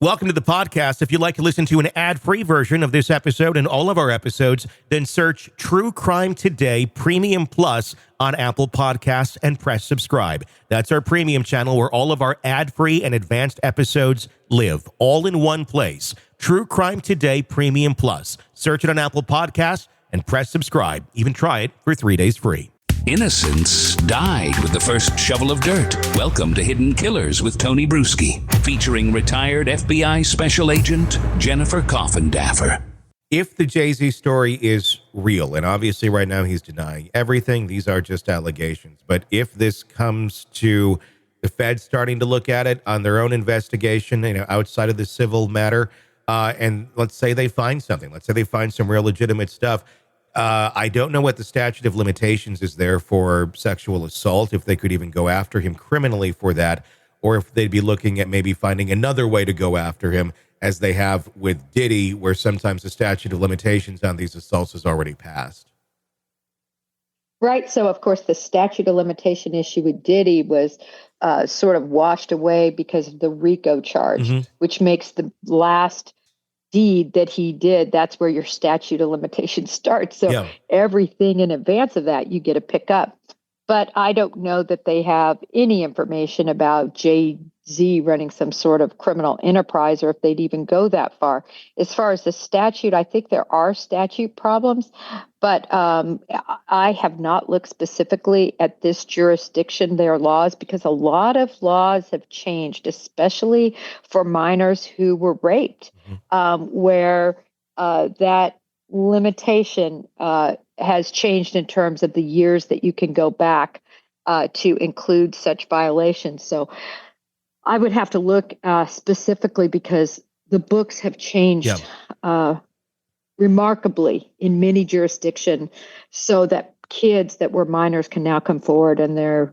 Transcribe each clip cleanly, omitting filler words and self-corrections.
Welcome to the podcast. If you'd like to listen to an ad-free version of this episode and all of our episodes, then search True Crime Today Premium Plus on Apple Podcasts and press subscribe. That's our premium channel where all of our ad-free and advanced episodes live, all in one place. True Crime Today Premium Plus. Search it on Apple Podcasts and press subscribe. Even try it for 3 days free. Innocence died with the first shovel of dirt. Welcome to Hidden Killers with Tony Bruschi, featuring retired FBI Special Agent Jennifer Coffindaffer. If the Jay-Z story is real, and obviously right now he's denying everything, these are just allegations. But if this comes to the Fed starting to look at it on their own investigation, outside of the civil matter, and let's say they find something, let's say they find some real legitimate stuff. I don't know what the statute of limitations is there for sexual assault, if they could even go after him criminally for that, or if they'd be looking at maybe finding another way to go after him, as they have with Diddy, where sometimes the statute of limitations on these assaults has already passed. Right. So, of course, the statute of limitation issue with Diddy was sort of washed away because of the RICO charge, which makes the last deed that he did, that's where your statute of limitations starts. So everything in advance of that, you get to pick up. But I don't know that they have any information about Jay-Z running some sort of criminal enterprise, or if they'd even go that far. As far as the statute, I think there are statute problems, but I have not looked specifically at this jurisdiction, their laws, because a lot of laws have changed, especially for minors who were raped, where that limitation has changed in terms of the years that you can go back to include such violations. So I would have to look specifically, because the books have changed remarkably in many jurisdictions, so that kids that were minors can now come forward and their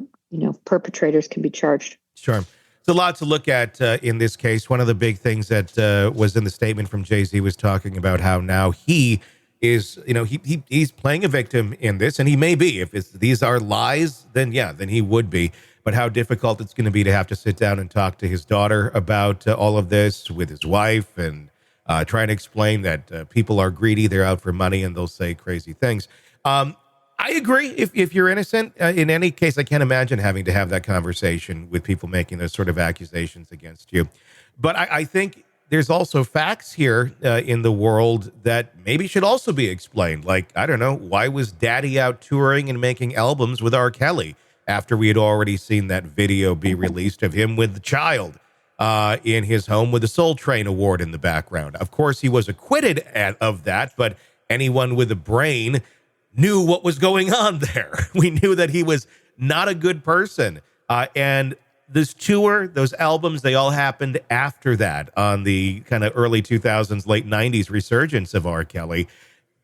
perpetrators can be charged. Sure. It's a lot to look at in this case. One of the big things that was in the statement from Jay-Z was talking about how now he is, he's playing a victim in this, and he may be. If these are lies, then he would be. But how difficult it's going to be to have to sit down and talk to his daughter about all of this, with his wife, and try and explain that people are greedy, they're out for money, and they'll say crazy things. I agree. If you're innocent, in any case, I can't imagine having to have that conversation with people making those sort of accusations against you. But I think there's also facts here in the world that maybe should also be explained. Like, I don't know, why was Daddy out touring and making albums with R. Kelly after we had already seen that video be released of him with the child in his home with the Soul Train Award in the background? Of course, he was acquitted of that, but anyone with a brain knew what was going on there. We knew that he was not a good person. And this tour, those albums, they all happened after that, on the kind of early 2000s, late 90s resurgence of R. Kelly.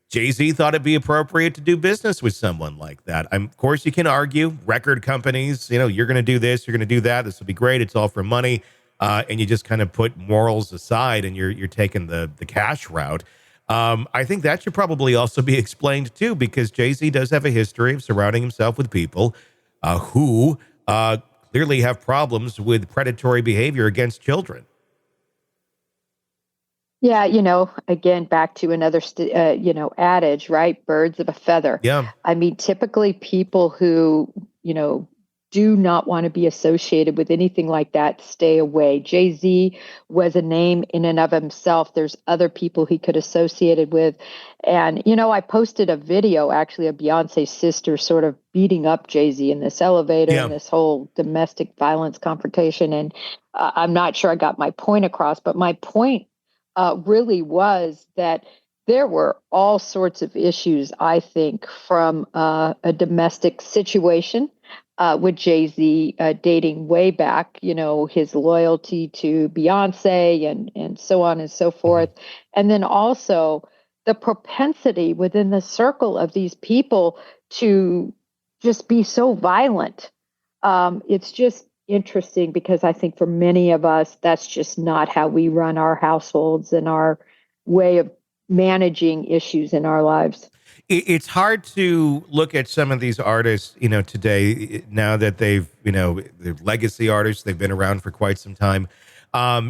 Jay-Z thought it'd be appropriate to do business with someone like that. Of course, you can argue, record companies, you're going to do this, you're going to do that, this will be great, it's all for money. And you just kind of put morals aside and you're taking the cash route. I think that should probably also be explained too, because Jay-Z does have a history of surrounding himself with people who clearly have problems with predatory behavior against children. Yeah, again, back to another, adage, right? Birds of a feather. Yeah. I mean, typically people who, do not want to be associated with anything like that stay away. Jay-Z was a name in and of himself. There's other people he could associate it with. And, I posted a video, actually, of Beyonce's sister sort of beating up Jay-Z in this elevator and this whole domestic violence confrontation. And I'm not sure I got my point across, but my point really was that there were all sorts of issues, I think, from a domestic situation with Jay-Z dating way back, his loyalty to Beyonce and so on and so forth. And then also the propensity within the circle of these people to just be so violent. It's just interesting, because I think for many of us, that's just not how we run our households and our way of managing issues in our lives. It's hard to look at some of these artists, today, now that they've, they're legacy artists, they've been around for quite some time.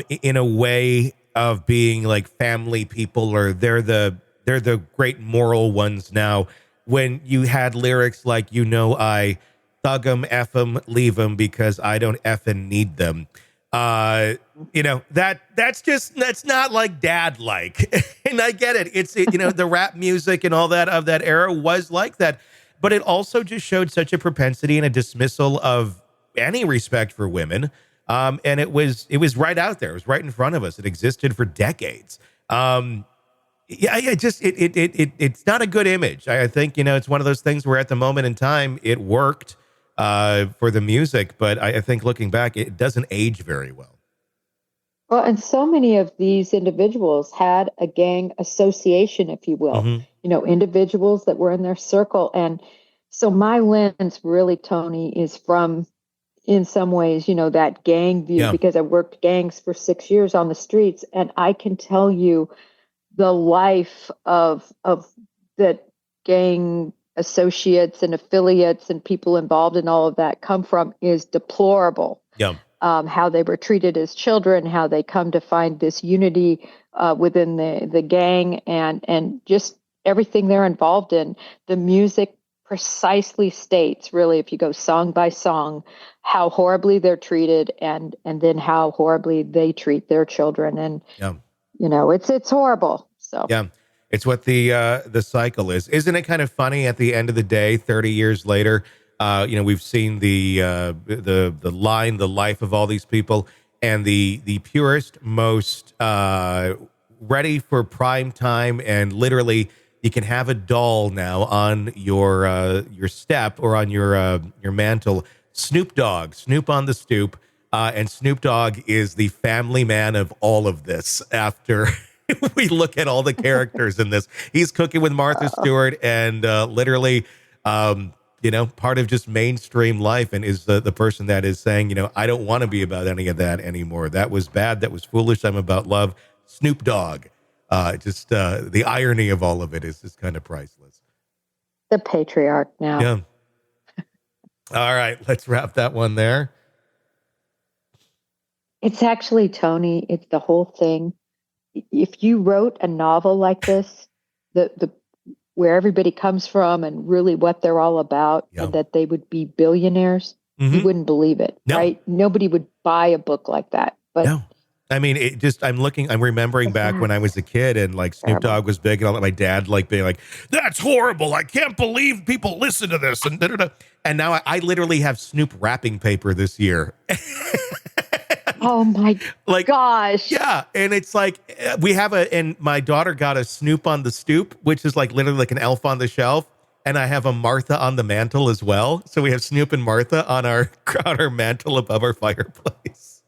in a way of being like family people, or they're the great moral ones now. When you had lyrics like, I thug 'em, F 'em, leave 'em because I don't effing need them. That's not like dad like. And I get it. The rap music and all that of that era was like that. But it also just showed such a propensity and a dismissal of any respect for women. And it was right out there. It was right in front of us. It existed for decades. It's not a good image. I think, it's one of those things where at the moment in time, it worked for the music, but I think looking back, it doesn't age very well. Well, and so many of these individuals had a gang association, if you will, individuals that were in their circle. And so my lens really, Tony, is from, in some ways, that gang view, because I worked gangs for 6 years on the streets. And I can tell you the life of that gang associates and affiliates and people involved in all of that come from is deplorable. Yeah. How they were treated as children, how they come to find this unity within the gang, and just everything they're involved in. The music precisely states, really, if you go song by song, how horribly they're treated, and then how horribly they treat their children. And it's horrible. So yeah. It's what the cycle is. Isn't it kind of funny at the end of the day, 30 years later, we've seen the life of all these people, and the purest, most ready for prime time, and literally you can have a doll now on your step or on your mantle. Snoop Dogg, Snoop on the Stoop, and Snoop Dogg is the family man of all of this. After we look at all the characters in this, he's cooking with Martha Stewart, and literally, part of just mainstream life, and is the person that is saying, I don't want to be about any of that anymore. That was bad. That was foolish. I'm about love. Snoop Dogg. The irony of all of it is just kind of priceless. The patriarch now. Yeah. All right, let's wrap that one there. It's actually, Tony, it's the whole thing. If you wrote a novel like this, the where everybody comes from and really what they're all about, and that they would be billionaires, you wouldn't believe it, right? Nobody would buy a book like that. But no. I mean, I'm remembering back when I was a kid, and like Snoop Dogg was big, and all that. My dad being like, "That's horrible! I can't believe people listen to this." And da-da-da. And now I literally have Snoop wrapping paper this year. Oh my gosh! Yeah, and it's like and my daughter got a Snoop on the Stoop, which is like literally like an elf on the shelf, and I have a Martha on the mantle as well. So we have Snoop and Martha on our mantle above our fireplace.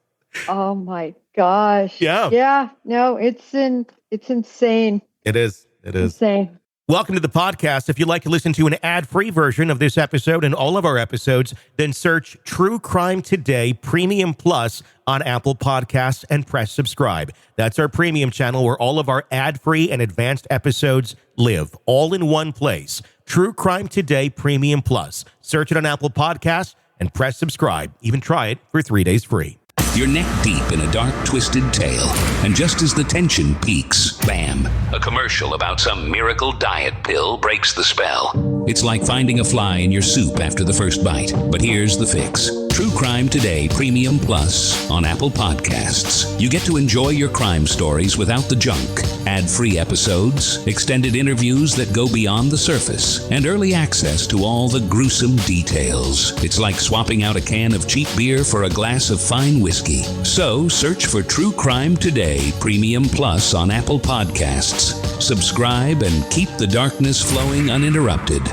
Oh my gosh. Yeah. Yeah. No, it's insane. It is. Insane. Welcome to the podcast. If you'd like to listen to an ad-free version of this episode and all of our episodes, then search True Crime Today Premium Plus on Apple Podcasts and press subscribe. That's our premium channel where all of our ad-free and advanced episodes live, all in one place. True Crime Today Premium Plus. Search it on Apple Podcasts and press subscribe. Even try it for 3 days free. You're neck deep in a dark, twisted tale, and just as the tension peaks, bam, a commercial about some miracle diet pill breaks the spell. It's like finding a fly in your soup after the first bite. But here's the fix. True Crime Today Premium Plus on Apple Podcasts. You get to enjoy your crime stories without the junk, ad-free episodes, extended interviews that go beyond the surface, and early access to all the gruesome details. It's like swapping out a can of cheap beer for a glass of fine whiskey. So search for True Crime Today Premium Plus on Apple Podcasts. Subscribe and keep the darkness flowing uninterrupted.